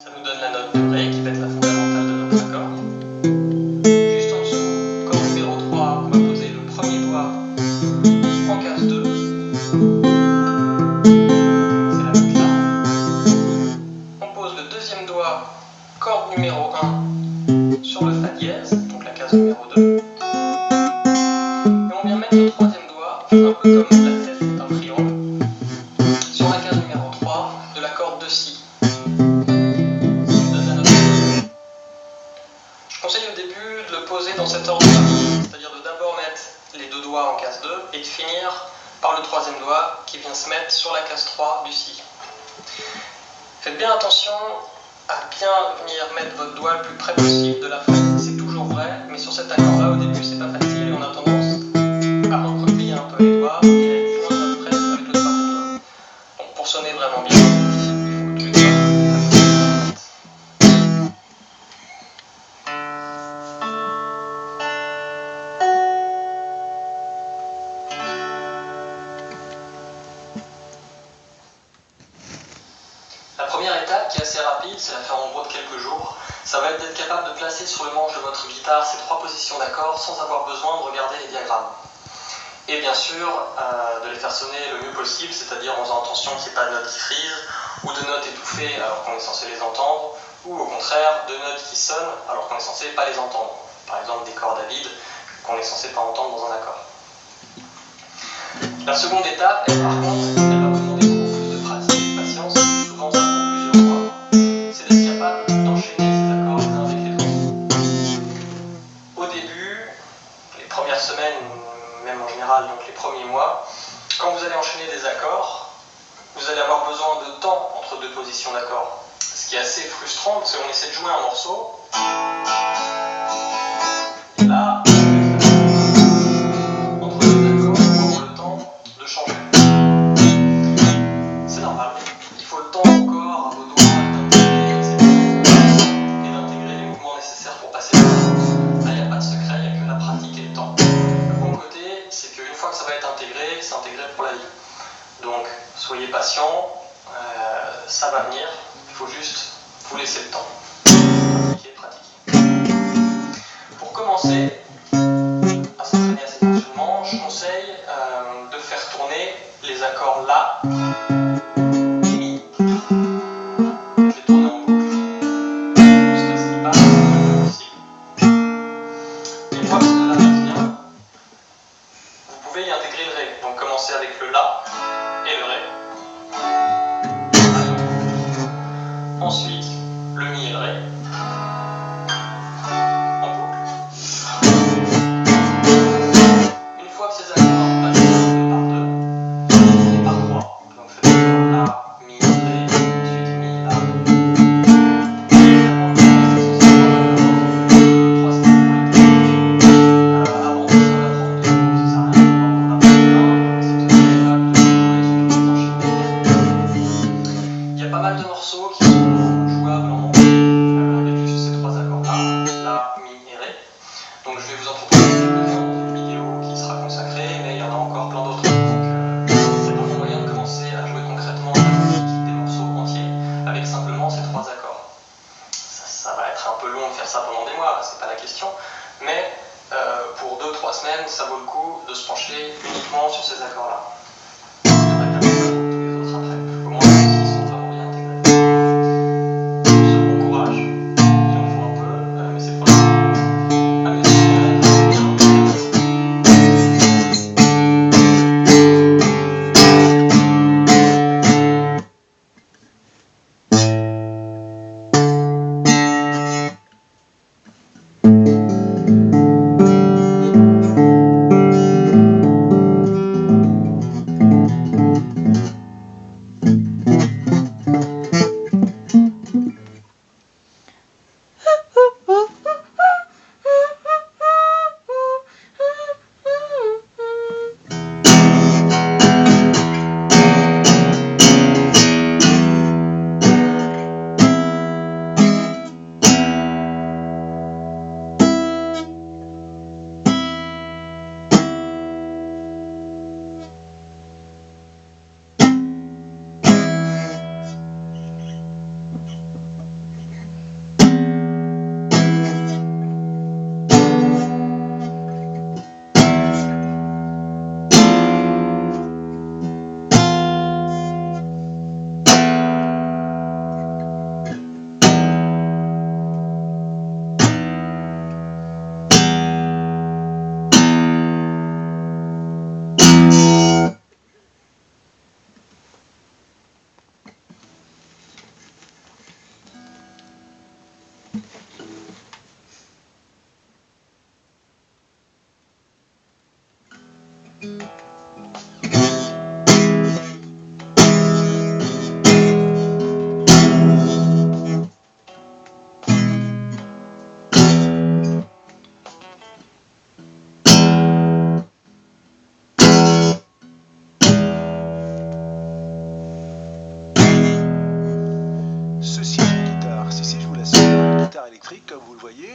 Ça nous donne la note de Ré qui va être la fondamentale de notre accord. Juste en dessous, corde numéro 3, on va poser le premier doigt en case 2. C'est la note là. On pose le deuxième doigt, corde numéro 1, sur le Fa dièse, donc la case numéro 2. Et on vient mettre le troisième doigt, un peu comme la tête d'un triangle, sur la case numéro 3 de la corde de Si. Je conseille au début de le poser dans cet ordre-là, c'est-à-dire de d'abord mettre les deux doigts en case 2 et de finir par le troisième doigt qui vient se mettre sur la case 3 du Si. Faites bien attention à bien venir mettre votre doigt le plus près possible de la fête. C'est toujours vrai, mais sur cet accord-là, au début, c'est pas facile et on a tendance à recroqueviller un peu les doigts et à être loin de notre presse avec le troisième doigt. Donc pour sonner vraiment bien, il faut que les doigts fassent La première étape, qui est assez rapide, c'est à faire en gros de quelques jours, ça va être d'être capable de placer sur le manche de votre guitare ces trois positions d'accords sans avoir besoin de regarder les diagrammes. Et bien sûr, de les faire sonner le mieux possible, c'est-à-dire en faisant attention qu'il n'y ait pas de notes qui frisent, ou de notes étouffées alors qu'on est censé les entendre, ou au contraire, de notes qui sonnent alors qu'on est censé pas les entendre. Par exemple, des cordes à vide qu'on est censé pas entendre dans un accord. La seconde étape, elle, par contre, elle va vous demander beaucoup plus de pratique et de patience. Souvent, ça prend plusieurs mois. C'est d'être capable d'enchaîner ces accords les uns avec les autres. Au début, les premières semaines, même en général, donc les premiers mois, quand vous allez enchaîner des accords, vous allez avoir besoin de temps entre deux positions d'accords. Ce qui est assez frustrant, parce qu'on essaie de jouer un morceau, et là, entre deux accords, il faut avoir le temps de changer. C'est normal, il faut le temps encore à vos doigts d'intégrer ces mouvements et d'intégrer les mouvements nécessaires pour passer le temps. Là, il n'y a pas de secret, il n'y a que la pratique et le temps. Le bon côté, c'est qu'une fois que ça va être intégré, c'est intégré pour la vie. Donc, soyez patient, ça va venir, il faut juste vous laisser le temps. Pratiquer. Pour commencer à s'entraîner à ces fonctionnements, je conseille de faire tourner les accords La et Mi. Je vais tourner en boucle jusqu'à ce qu'ils passent le plus possible. Et une fois que cela passe bien, vous pouvez y intégrer le Ré. Donc commencez avec le La et le Ré. Ensuite, le Mi et le Ré. En boucle. Une fois que ces accords passent par deux, et par trois, donc faites d'abord La, Mi, Ré, ensuite Mi, La. Il y a pas mal de morceaux qui sont jouables en avec juste ces trois accords-là, La, Mi et Ré. Donc je vais vous en proposer quelques-uns dans une vidéo qui sera consacrée, mais il y en a encore plein d'autres. Donc c'est un bon moyen de commencer à jouer concrètement la musique des morceaux entiers avec simplement ces trois accords. Ça va être un peu long de faire ça pendant des mois, c'est pas la question, mais pour 2-3 semaines, ça vaut le coup de se pencher uniquement sur ces accords-là. Tous les autres après. Au moins, ils sont vraiment bien intégrés. Bon courage, il en faut un peu, mais c'est pas grave. Ceci est une guitare. Si je vous la sors, une guitare électrique, comme vous le voyez.